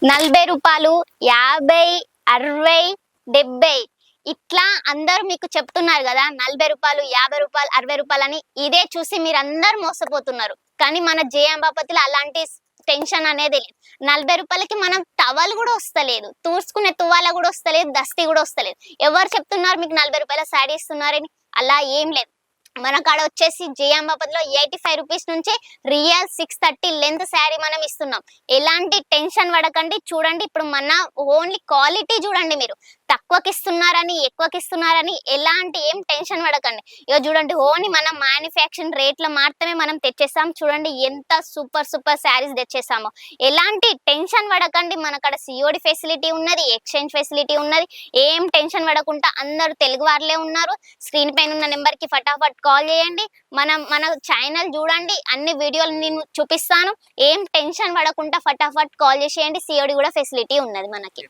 రూ. 40, 50, 60, 70 ఇట్లా అందరూ మీకు చెప్తున్నారు కదా. రూ. 40, 50, 60 అని. ఇదే చూసి మీరందరూ మోసపోతున్నారు. కానీ మన జేఎం బాపతిలో అలాంటి టెన్షన్ అనేది లేదు. రూ. 40కి మనం టవల్ కూడా వస్తలేదు, తూర్చుకునే తువాల కూడా వస్తలేదు, దస్తీ కూడా వస్తలేదు. ఎవరు చెప్తున్నారు మీకు రూ. 40 శారీ ఇస్తున్నారని? అలా ఏం లేదు. మన కాడ వచ్చేసి జేఎం బాపతిలో 85 రూపీస్ నుంచి రియల్ 630 లెంత్ శారీ మనం ఇస్తున్నాం. ఎలాంటి టెన్షన్ పడకండి. చూడండి ఇప్పుడు మన ఓన్లీ క్వాలిటీ చూడండి. మీరు తక్కువకి ఇస్తున్నారని ఎక్కువకి ఇస్తున్నారని ఎలాంటి ఏం టెన్షన్ పడకండి. ఇక చూడండి ఓన్లీ మనం మ్యానుఫ్యాక్చరింగ్ రేట్లో మాత్రమే మనం తెచ్చేసాం. చూడండి ఎంత సూపర్ సూపర్ శారీస్ తెచ్చేసామో. ఎలాంటి టెన్షన్ పడకండి. మన కాడ సిఓడి ఫెసిలిటీ ఉన్నది, ఎక్స్చేంజ్ ఫెసిలిటీ ఉన్నది. ఏం టెన్షన్ పడకుండా అందరూ తెలుగు వాళ్ళే ఉన్నారు. స్క్రీన్ పైన ఉన్న నెంబర్ కి ఫటాఫట్ కాల్ చేయండి. మన ఛానల్ చూడండి, అన్ని వీడియోలు నేను చూపిస్తాను. ఏం టెన్షన్ పడకుండా ఫటాఫట్ కాల్ చేసేయండి. సిఓడి కూడా ఫెసిలిటీ ఉన్నది మనకి.